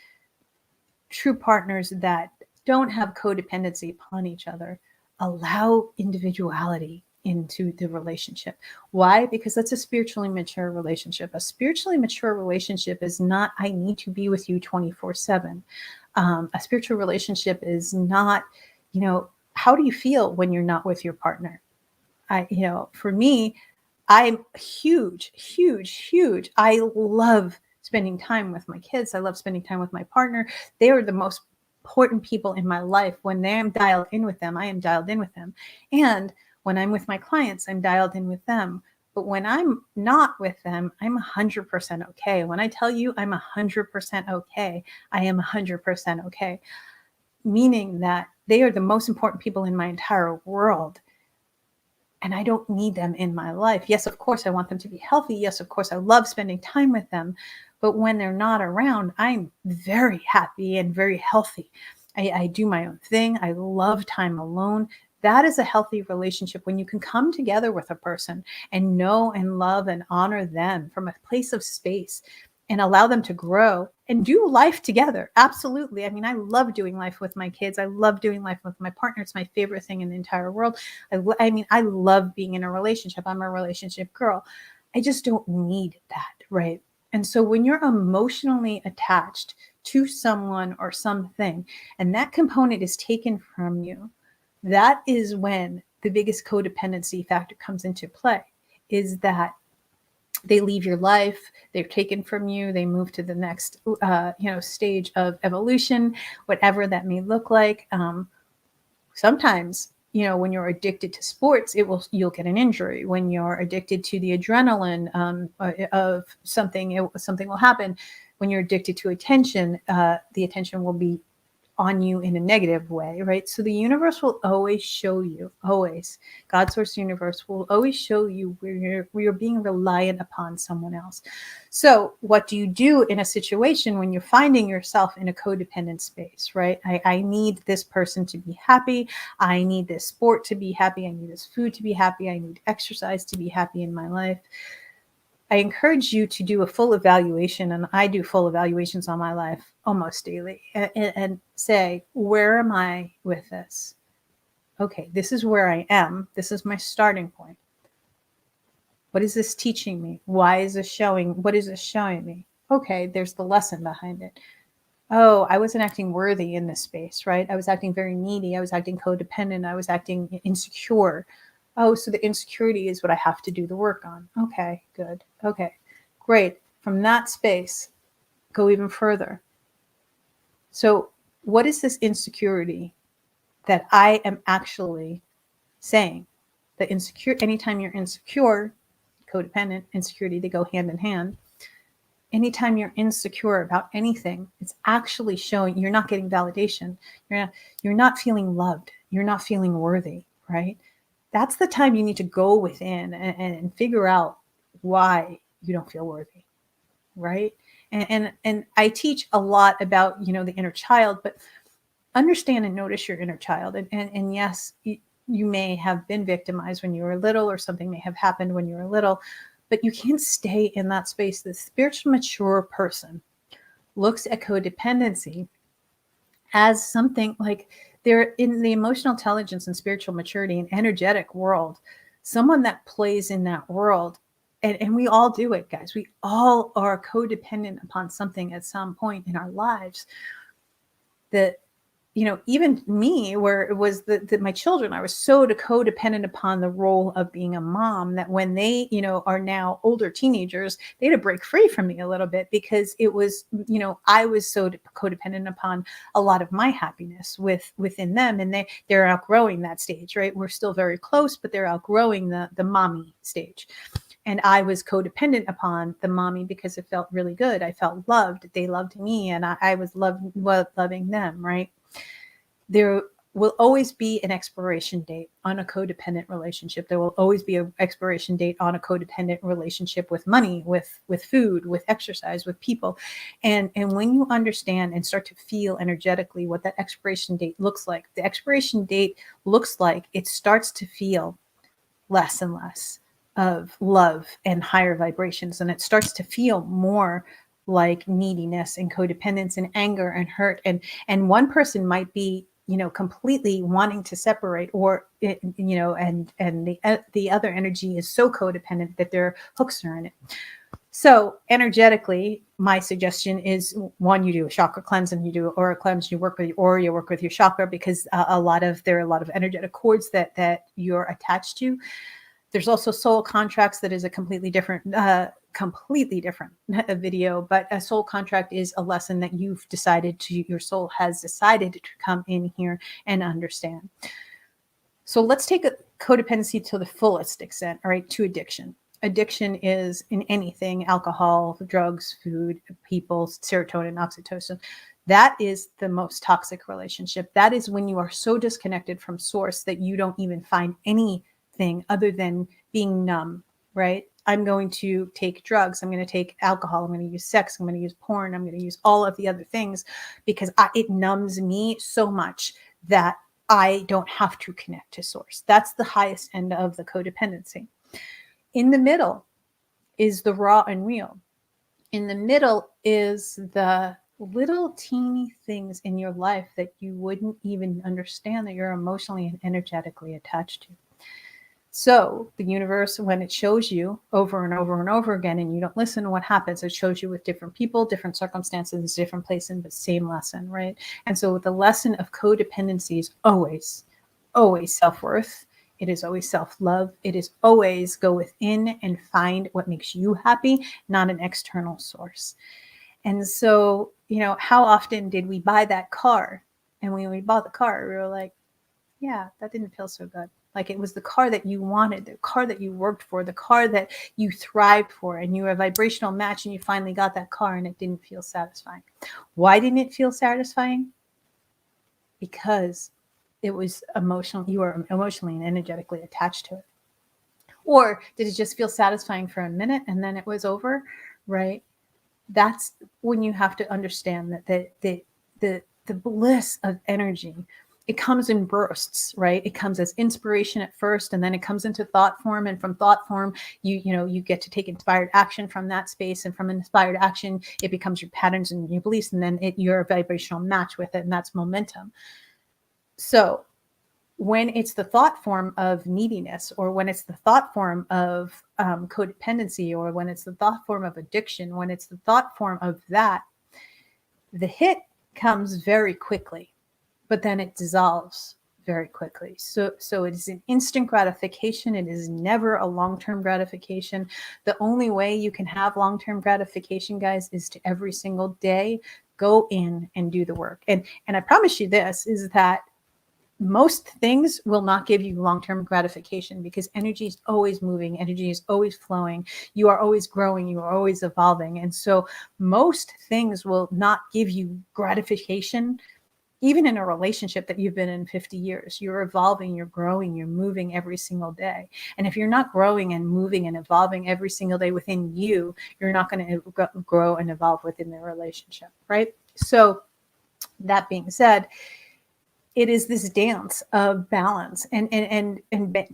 true partners that don't have codependency upon each other allow individuality into the relationship. Why? Because that's a spiritually mature relationship. A spiritually mature relationship is not, I need to be with you 24/7. A spiritual relationship is not, how do you feel when you're not with your partner? For me, I'm huge. I love spending time with my kids. I love spending time with my partner. They are the most important people in my life. When I am dialed in with them, I am dialed in with them. And when I'm with my clients, I'm dialed in with them. But when I'm not with them, I'm 100% okay. When I tell you I'm 100% okay, I am 100% okay. Meaning that they are the most important people in my entire world. And I don't need them in my life. Yes, of course, I want them to be healthy. Yes, of course, I love spending time with them. But when they're not around, I'm very happy and very healthy. I do my own thing. I love time alone. That is a healthy relationship, when you can come together with a person and know and love and honor them from a place of space and allow them to grow and do life together. Absolutely. I mean, I love doing life with my kids. I love doing life with my partner. It's my favorite thing in the entire world. I love being in a relationship. I'm a relationship girl. I just don't need that, right? And so when you're emotionally attached to someone or something, and that component is taken from you, that is when the biggest codependency factor comes into play, is that they leave your life, they're taken from you, they move to the next stage of evolution, whatever that may look like. Sometimes, when you're addicted to sports, you'll get an injury. When you're addicted to the adrenaline of something, something will happen. When you're addicted to attention, the attention will be on you in a negative way, right? So the universe will always show you, always, God source universe will always show you where you're being reliant upon someone else. So what do you do in a situation when you're finding yourself in a codependent space, right? I need this person to be happy. I need this sport to be happy. I need this food to be happy. I need exercise to be happy in my life. I encourage you to do a full evaluation, and I do full evaluations on my life almost daily, and say, where am I with this? Okay, this is where I am. This is my starting point. What is this teaching me? Why is this showing? What is this showing me? Okay, there's the lesson behind it. Oh, I wasn't acting worthy in this space, right? I was acting very needy. I was acting codependent. I was acting insecure. Oh, so the insecurity is what I have to do the work on. Okay, good. Okay, great. From that space, go even further. So, what is this insecurity that I am actually saying? The insecure, anytime you're insecure, codependent, insecurity, they go hand in hand. Anytime you're insecure about anything, it's actually showing you're not getting validation. You're not feeling loved. You're not feeling worthy, right? That's the time you need to go within and figure out why you don't feel worthy, right? And I teach a lot about, the inner child, but understand and notice your inner child. And yes, you may have been victimized when you were little, or something may have happened when you were little, but you can't stay in that space. The spiritually mature person looks at codependency as something like they're in the emotional intelligence and spiritual maturity and energetic world, someone that plays in that world. And we all do it, guys. We all are codependent upon something at some point in our lives. That even me, where it was that my children, I was so codependent upon the role of being a mom that when they, are now older teenagers, they had to break free from me a little bit, because it was, I was so codependent upon a lot of my happiness within them. And they're outgrowing that stage, right? We're still very close, but they're outgrowing the mommy stage. And I was codependent upon the mommy because it felt really good. I felt loved. They loved me, and I was loving them, right? There will always be an expiration date on a codependent relationship. There will always be an expiration date on a codependent relationship with money, with food, with exercise, with people. And when you understand and start to feel energetically what that expiration date looks like, the expiration date looks like it starts to feel less and less of love and higher vibrations. And it starts to feel more like neediness and codependence and anger and hurt. And one person might be, completely wanting to separate, or, and the other energy is so codependent that their hooks are in it. So energetically, my suggestion is, one, you do a chakra cleanse and you do an aura cleanse. You work with your aura, you work with your chakra, because there are a lot of energetic cords that you're attached to. There's also soul contracts. That is a completely different video, but a soul contract is a lesson that your soul has decided to come in here and understand. So let's take a codependency to the fullest extent, all right, to addiction. Addiction is in anything: alcohol, drugs, food, people, serotonin, oxytocin. That is the most toxic relationship. That is when you are so disconnected from source that you don't even find anything other than being numb, right? I'm going to take drugs. I'm going to take alcohol. I'm going to use sex. I'm going to use porn. I'm going to use all of the other things because it numbs me so much that I don't have to connect to source. That's the highest end of the codependency. In the middle is the raw and real. In the middle is the little teeny things in your life that you wouldn't even understand that you're emotionally and energetically attached to. So the universe, when it shows you over and over and over again, and you don't listen, what happens? It shows you with different people, different circumstances, different places, but same lesson, right? And so the lesson of codependency is always, always self-worth. It is always self-love. It is always go within and find what makes you happy, not an external source. And so, how often did we buy that car? And when we bought the car, we were like, yeah, that didn't feel so good. Like it was the car that you wanted, the car that you worked for, the car that you thrived for, and you were a vibrational match, and you finally got that car and it didn't feel satisfying. Why didn't it feel satisfying? because it was emotional. You were emotionally and energetically attached to it. Or did it just feel satisfying for a minute and then it was over, right? That's when you have to understand that the bliss of energy, it comes in bursts, right? It comes as inspiration at first, and then it comes into thought form, and from thought form you get to take inspired action from that space, and from inspired action it becomes your patterns and your beliefs, and then you're a vibrational match with it, and that's momentum. So when it's the thought form of neediness, or when it's the thought form of codependency, or when it's the thought form of addiction, when it's the thought form of that, the hit comes very quickly, but then it dissolves very quickly. So it is an instant gratification. It is never a long-term gratification. The only way you can have long-term gratification, guys, is to every single day go in and do the work. And I promise you this, is that most things will not give you long-term gratification, because energy is always moving, energy is always flowing, you are always growing, you are always evolving. And so most things will not give you gratification. Even in a relationship that you've been in 50 years, you're evolving, you're growing, you're moving every single day. And if you're not growing and moving and evolving every single day within you, you're not going to grow and evolve within the relationship, right? So that being said, it is this dance of balance, and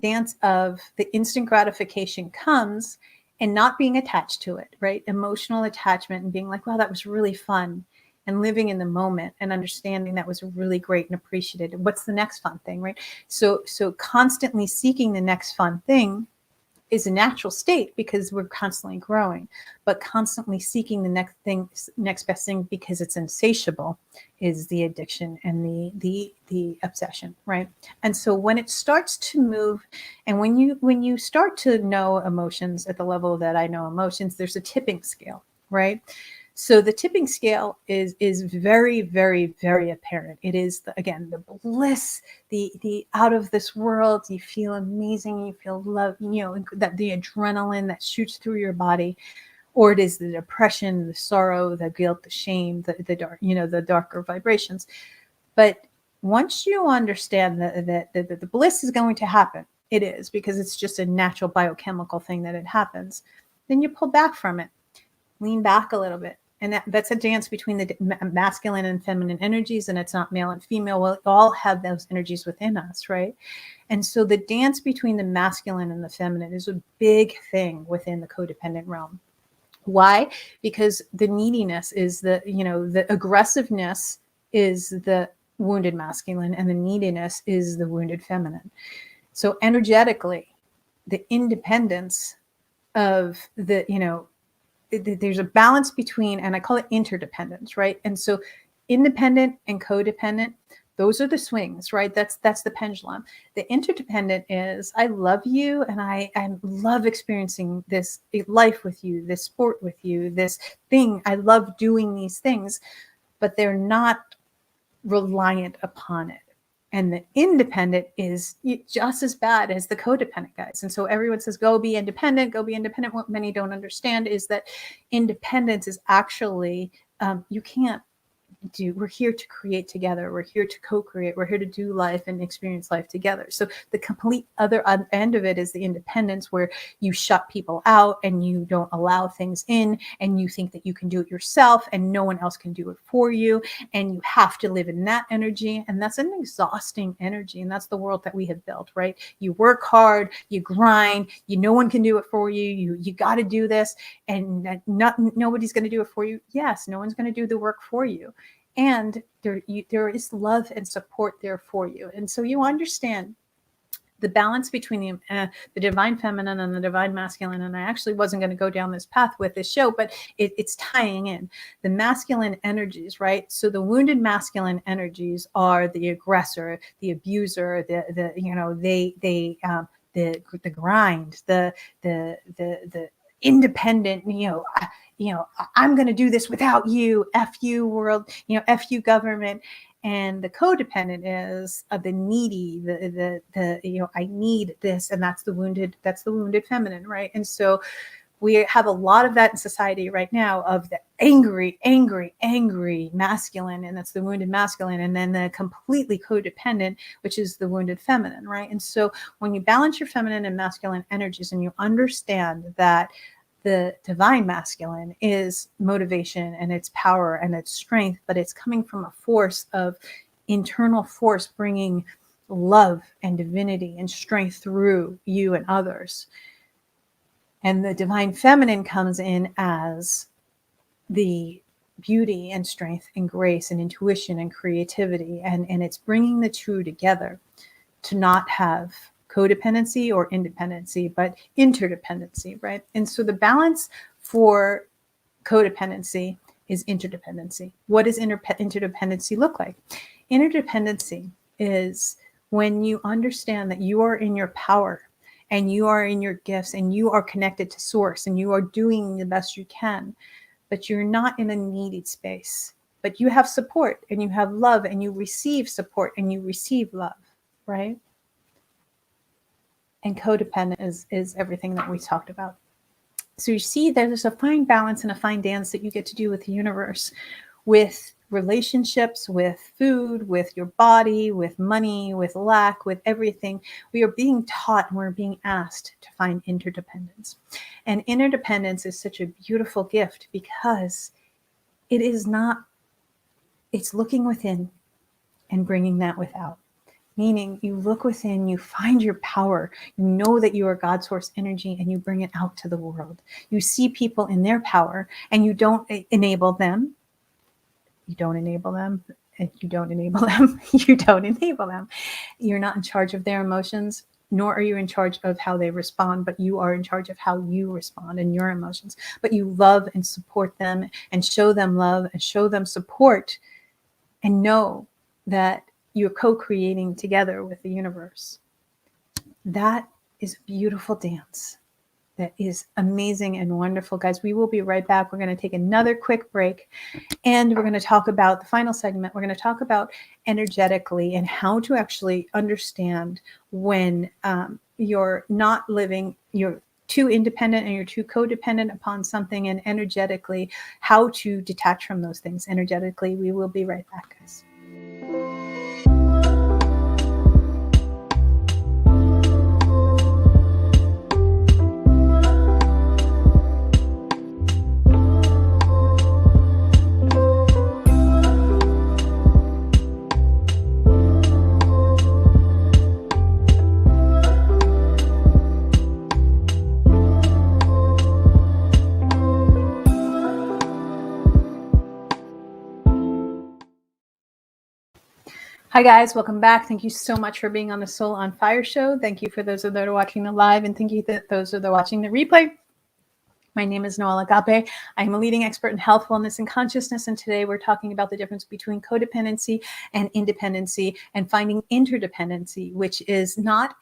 dance of the instant gratification comes and not being attached to it, right? Emotional attachment and being like, wow, that was really fun, and living in the moment and understanding that was really great and appreciated. What's the next fun thing, right? So constantly seeking the next fun thing is a natural state, because we're constantly growing, but constantly seeking the next best thing, because it's insatiable, is the addiction and the obsession, right? And so when it starts to move, and when you start to know emotions at the level that I know emotions, there's a tipping scale, right? So the tipping scale is very, very, very apparent. It is again the bliss, the out of this world. You feel amazing. You feel love. That the adrenaline that shoots through your body, or it is the depression, the sorrow, the guilt, the shame, the dark, the darker vibrations. But once you understand that the bliss is going to happen, it is, because it's just a natural biochemical thing that it happens. Then you pull back from it, lean back a little bit. And that's a dance between the masculine and feminine energies, and it's not male and female. We all have those energies within us, right? And so the dance between the masculine and the feminine is a big thing within the codependent realm. Why? Because the neediness is the aggressiveness is the wounded masculine, and the neediness is the wounded feminine. So energetically, the independence of there's a balance between, and I call it interdependence, right? And so independent and codependent, those are the swings, right? That's the pendulum. The interdependent is, I love you, and I love experiencing this life with you, this sport with you, this thing. I love doing these things, but they're not reliant upon it. And the independent is just as bad as the codependent, guys. And so everyone says, go be independent, go be independent. What many don't understand is that independence is actually, you can't we're here to create together. We're here to co-create. We're here to do life and experience life together. So the complete other end of it is the independence, where you shut people out and you don't allow things in, and you think that you can do it yourself and no one else can do it for you. And you have to live in that energy. And that's an exhausting energy. And that's the world that we have built, right? You work hard, you grind, no one can do it for you. You got to do this, and nobody's going to do it for you. Yes, no one's going to do the work for you. And there is love and support there for you. And so you understand the balance between the divine feminine and the divine masculine. And I actually wasn't going to go down this path with this show, but it's tying in the masculine energies, right? So the wounded masculine energies are the aggressor, the abuser, the grind, the independent, I'm going to do this without you, F you world, F you government. And the codependent is the needy, I need this, and that's the wounded feminine, right? And so we have a lot of that in society right now, of the angry masculine, and that's the wounded masculine, and then the completely codependent, which is the wounded feminine, right? And so when you balance your feminine and masculine energies and you understand that the divine masculine is motivation and it's power and it's strength, but it's coming from a force of internal force bringing love and divinity and strength through you and others. And the divine feminine comes in as the beauty and strength and grace and intuition and creativity. And it's bringing the two together to not have codependency or independency, but interdependency, right? And so the balance for codependency is interdependency. What does interdependency look like? Interdependency is when you understand that you are in your power and you are in your gifts and you are connected to source and you are doing the best you can, but you're not in a needy space, but you have support and you have love and you receive support and you receive love, right? And codependent is everything that we talked about. So you see there's a fine balance and a fine dance that you get to do with the universe, with relationships, with food, with your body, with money, with lack, with everything. We are being taught and we're being asked to find interdependence. And interdependence is such a beautiful gift because it is not, it's looking within and bringing that without. Meaning you look within, you find your power, you know that you are God's source energy and you bring it out to the world. You see people in their power and you don't enable them. You don't enable them. You don't enable them. You don't enable them. You're not in charge of their emotions, nor are you in charge of how they respond, but you are in charge of how you respond and your emotions. But you love and support them and show them love and show them support and know that you're co-creating together with the universe. That is a beautiful dance. That is amazing and wonderful. Guys, we will be right back. We're going to take another quick break and we're going to talk about the final segment. We're going to talk about energetically and how to actually understand when you're not living, you're too independent and you're too codependent upon something, and energetically how to detach from those things energetically. We will be right back, guys. Hi guys, welcome back. Thank you so much for being on the Soul on Fire show. Thank you for those that are watching the live, and thank you to those that are watching the replay. My name is Noelle Agape. I am a leading expert in health, wellness, and consciousness, and today we're talking about the difference between codependency and independency and finding interdependency, which is not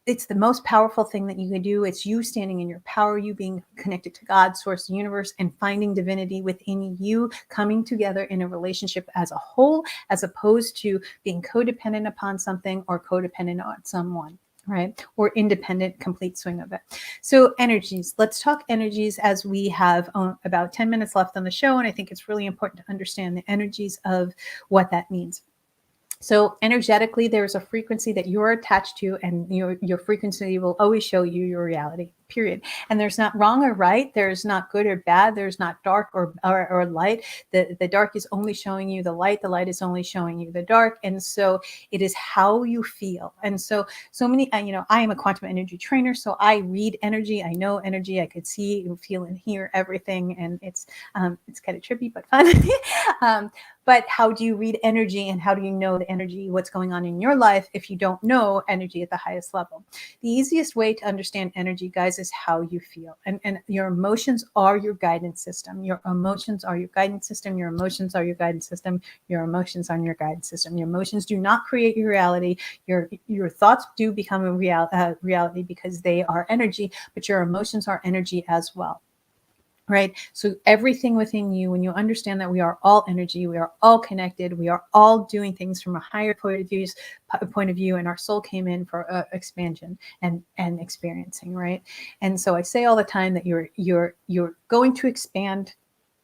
it's the most powerful thing that you can do. It's you standing in your power, you being connected to God, source, the universe, and finding divinity within you, coming together in a relationship as a whole, as opposed to being codependent upon something or codependent on someone, right? Or independent, complete swing of it. So energies, let's talk energies as we have about 10 minutes left on the show. And I think it's really important to understand the energies of what that means. So energetically, there's a frequency that you're attached to, and your frequency will always show you your reality, period. And there's not wrong or right. There's not good or bad. There's not dark or light. The dark is only showing you the light. The light is only showing you the dark. And so it is how you feel. And so many, I am a quantum energy trainer, so I read energy. I know energy. I could see and feel and hear everything. And it's kind of trippy, but fun. But how do you read energy, and how do you know the energy, what's going on in your life if you don't know energy at the highest level? The easiest way to understand energy, guys, is how you feel. And your emotions are your guidance system. Your emotions are your guidance system. Your emotions are your guidance system. Your emotions are your guidance system. Your emotions do not create your reality. Your thoughts do become a reality because they are energy, but your emotions are energy as well. Right. So everything within you, when you understand that we are all energy, we are all connected, we are all doing things from a higher point of view, and our soul came in for expansion and experiencing. Right. And so I say all the time that you're going to expand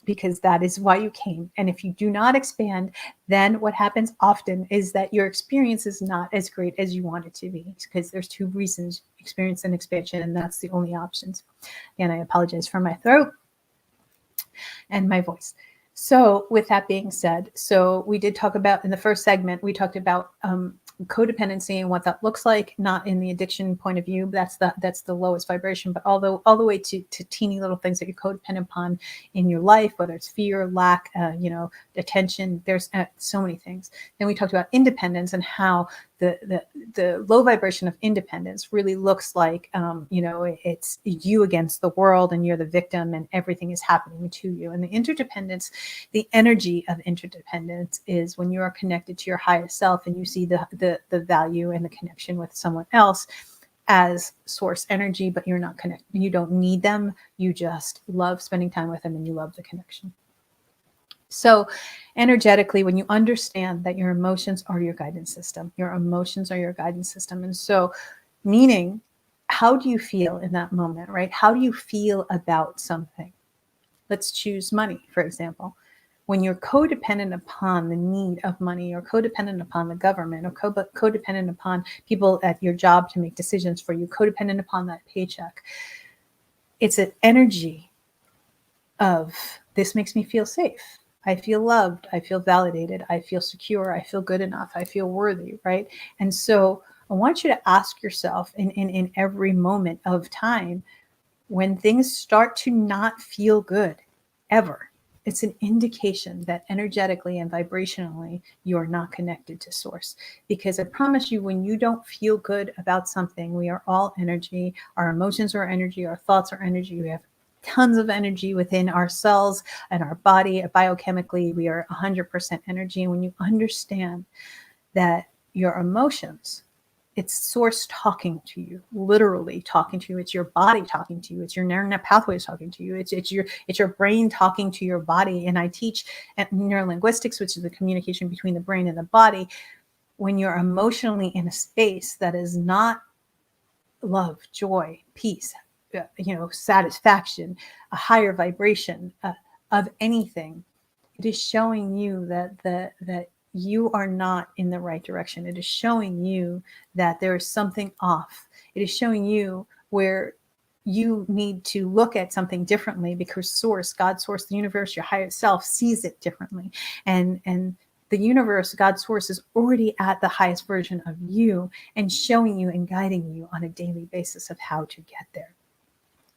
because that is why you came. And if you do not expand, then what happens often is that your experience is not as great as you want it to be, because there's two reasons: experience and expansion, and that's the only options. And I apologize for my throat and my voice. So with that being said, so we did talk about, in the first segment, we talked about codependency and what that looks like, not in the addiction point of view. That's the lowest vibration, but all the way to teeny little things that you're codependent upon in your life, whether it's fear, lack, attention. There's so many things. Then we talked about independence and how the low vibration of independence really looks like, it's you against the world, and you're the victim, and everything is happening to you. And the interdependence, the energy of interdependence, is when you are connected to your highest self, and you see the value and the connection with someone else as source energy, but you're not connected. You don't need them. You just love spending time with them, and you love the connection. So energetically, when you understand that your emotions are your guidance system, And so, meaning, how do you feel in that moment, right? How do you feel about something? Let's choose money, for example. When you're codependent upon the need of money, or codependent upon the government, or codependent upon people at your job to make decisions for you, codependent upon that paycheck, it's an energy of, this makes me feel safe. I feel loved. I feel validated. I feel secure. I feel good enough. I feel worthy, right? And so I want you to ask yourself in every moment of time, when things start to not feel good, ever, it's an indication that energetically and vibrationally you are not connected to source. Because I promise you, when you don't feel good about something, we are all energy. Our emotions are energy. Our thoughts are energy. We have tons of energy within our cells and our body. Biochemically, we are 100% energy. And when you understand that your emotions, it's source talking to you, literally talking to you. It's your body talking to you. It's your neural pathways talking to you. It's your brain talking to your body. And I teach at neurolinguistics, which is the communication between the brain and the body. When you're emotionally in a space that is not love, joy, peace, satisfaction, a higher vibration of anything, it is showing you that you are not in the right direction. It is showing you that there is something off. It is showing you where you need to look at something differently, because source, God, source, the universe, your higher self, sees it differently. And the universe, God's source, is already at the highest version of you and showing you and guiding you on a daily basis of how to get there.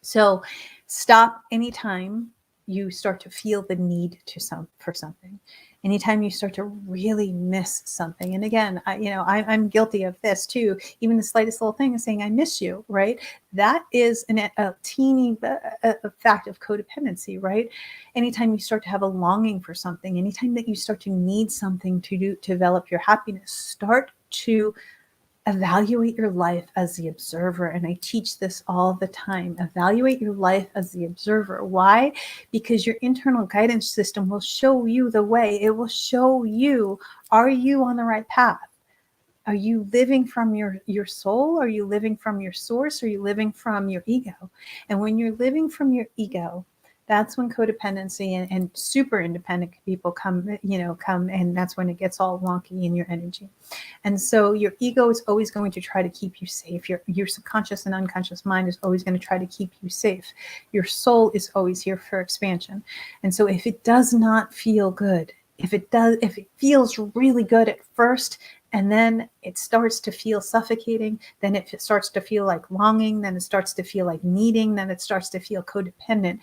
So stop anytime you start to feel the need for something. Anytime you start to really miss something. And again, I'm guilty of this too. Even the slightest little thing is saying, I miss you, right? That is a teeny fact of codependency, right? Anytime you start to have a longing for something, anytime that you start to need something to develop your happiness, start to evaluate your life as the observer. And I teach this all the time. Evaluate your life as the observer. Why? Because your internal guidance system will show you the way. It will show you, are you on the right path? Are you living from your soul? Are you living from your source? Are you living from your ego? And when you're living from your ego, that's when codependency and super independent people come, and that's when it gets all wonky in your energy. And so your ego is always going to try to keep you safe. Your subconscious and unconscious mind is always going to try to keep you safe. Your soul is always here for expansion. And so if it does not feel good, if it feels really good at first, and then it starts to feel suffocating, then it starts to feel like longing, then it starts to feel like needing, then it starts to feel codependent.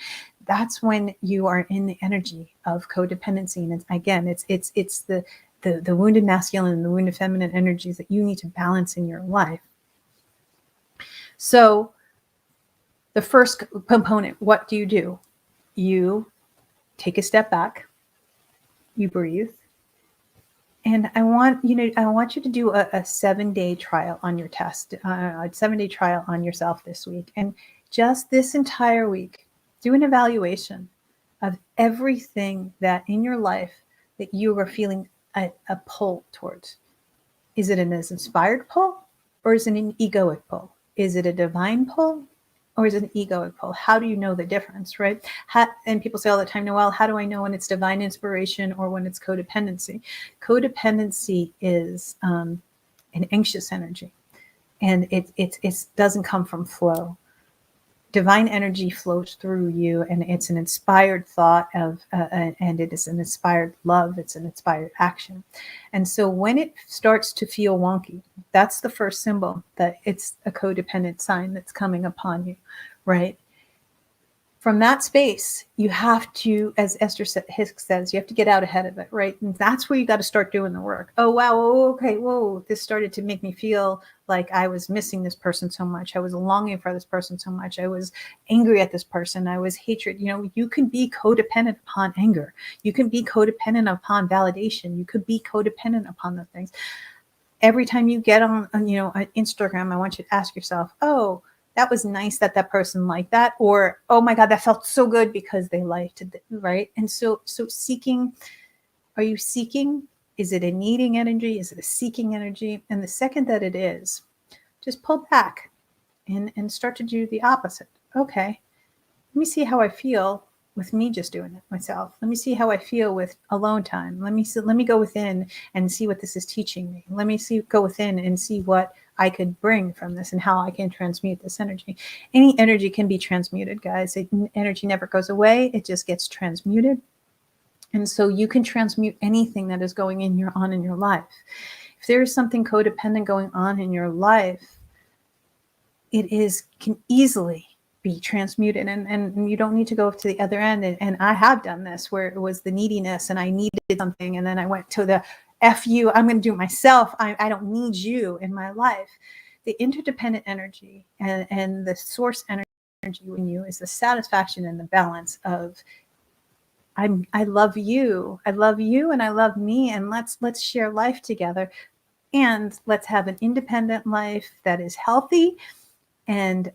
That's when you are in the energy of codependency. And it's the wounded masculine and the wounded feminine energies that you need to balance in your life. So the first component, what do? You take a step back, you breathe. And I want you to do a 7-day trial on your test, a 7-day trial on yourself this week. And just this entire week, do an evaluation of everything that in your life that you are feeling a pull towards. Is it an inspired pull, or is it an egoic pull? Is it a divine pull, or is it an egoic pull? How do you know the difference, right? And people say all the time, Noelle, how do I know when it's divine inspiration or when it's codependency? Codependency is an anxious energy, and it doesn't come from flow. Divine energy flows through you, and it's an inspired thought and it is an inspired love. It's an inspired action. And so when it starts to feel wonky, that's the first symbol that it's a codependent sign that's coming upon you, right? From that space, you have to, as Esther Hicks says, you have to get out ahead of it, right? And that's where you got to start doing the work. Oh, wow. Okay. Whoa. This started to make me feel like I was missing this person so much. I was longing for this person so much. I was angry at this person. I was hatred. You can be codependent upon anger. You can be codependent upon validation. You could be codependent upon the things. Every time you get on Instagram, I want you to ask yourself, oh, that was nice that person liked that, or, oh my God, that felt so good because they liked it, right? And so seeking, are you seeking? Is it a needing energy? Is it a seeking energy? And the second that it is, just pull back and start to do the opposite. Okay, let me see how I feel with me just doing it myself. Let me see how I feel with alone time. Let me go within and see what this is teaching me. Let me go within and see what I could bring from this and how I can transmute this energy. Any energy can be transmuted, guys. Energy never goes away. It just gets transmuted. And so you can transmute anything that is going on in your life. If there is something codependent going on in your life, can easily be transmuted, and you don't need to go to the other end. And I have done this where it was the neediness and I needed something, and then I went to the F you, I'm going to do it myself. I don't need you in my life. The interdependent energy and the source energy in you is the satisfaction and the balance of I love you, and I love me, and let's share life together, and let's have an independent life that is healthy, and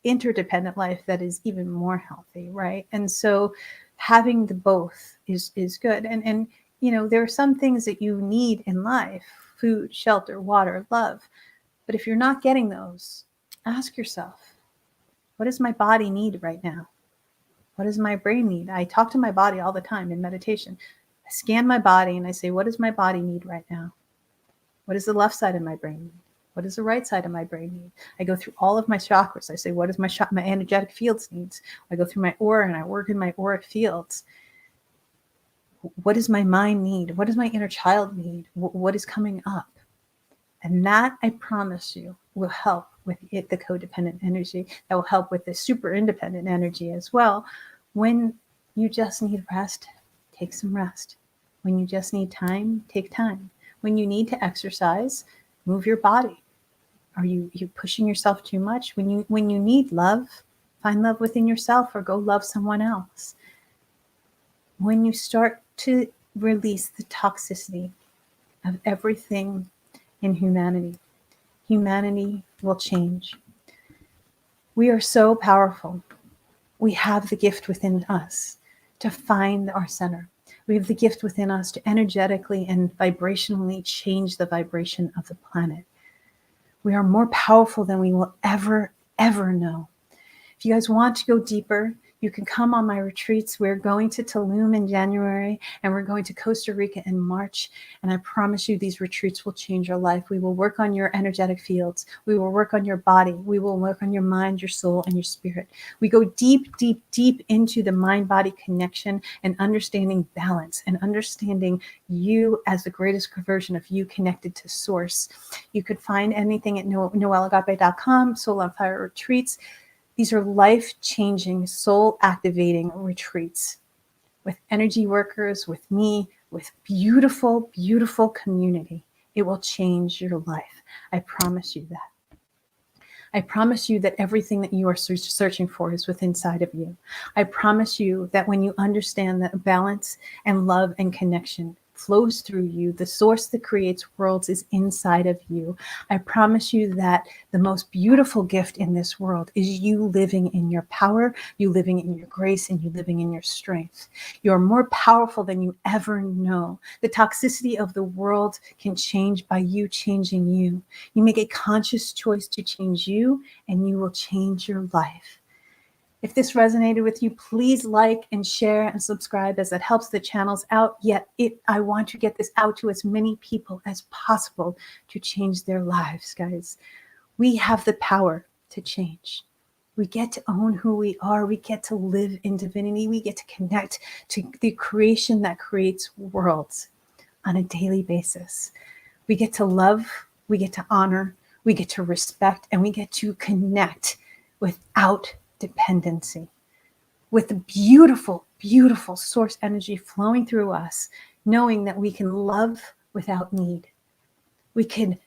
interdependent life that is even more healthy, right? And so having the both is good. And there are some things that you need in life: food, shelter, water, love. But if you're not getting those, ask yourself, what does my body need right now? What does my brain need? I talk to my body all the time in meditation. I scan my body and I say, what does my body need right now? What does the left side of my brain need? What does the right side of my brain need? I go through all of my chakras. I say, what does my energetic fields needs? I go through my aura and I work in my auric fields. What does my mind need? What does my inner child need? What is coming up? And that, I promise you, will help with the codependent energy. That will help with the super independent energy as well. When you just need rest, take some rest. When you just need time, take time. When you need to exercise, move your body. Are you pushing yourself too much? When you need love, find love within yourself or go love someone else. When you start to release the toxicity of everything in humanity, humanity will change. We are so powerful. We have the gift within us to find our center. We have the gift within us to energetically and vibrationally change the vibration of the planet. We are more powerful than we will ever, ever know. If you guys want to go deeper, you can come on my retreats. We're going to Tulum in January, and we're going to Costa Rica in March. And I promise you, these retreats will change your life. We will work on your energetic fields. We will work on your body. We will work on your mind, your soul, and your spirit. We go deep, deep, deep into the mind-body connection and understanding balance and understanding you as the greatest version of you connected to source. You could find anything at noelleagape.com, Soul on Fire Retreats. These are life-changing, soul-activating retreats with energy workers, with me, with beautiful, beautiful community. It will change your life. I promise you that. I promise you that everything that you are searching for is within inside of you. I promise you that when you understand that balance and love and connection, flows through you. The source that creates worlds is inside of you. I promise you that the most beautiful gift in this world is you living in your power, you living in your grace, and you living in your strength. You're more powerful than you ever know. The toxicity of the world can change by you changing you. You make a conscious choice to change you, and you will change your life. If this resonated with you, please like and share and subscribe, as it helps the channels out. Yet I want to get this out to as many people as possible to change their lives, guys. We have the power to change. We get to own who we are. We get to live in divinity. We get to connect to the creation that creates worlds on a daily basis. We get to love, we get to honor, we get to respect, and we get to connect without dependency, with the beautiful, beautiful source energy flowing through us, knowing that we can love without need. We can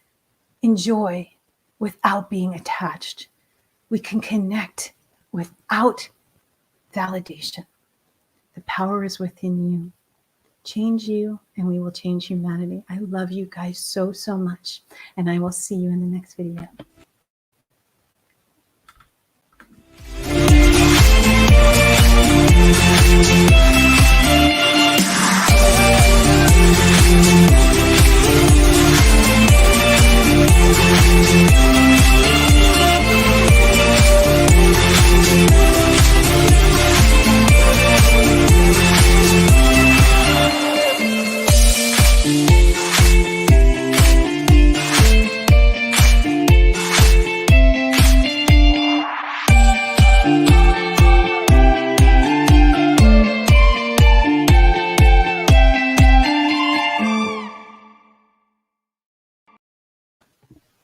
enjoy without being attached. We can connect without validation. The power is within you. Change you, and we will change humanity. I love you guys so, so much, and I will see you in the next video.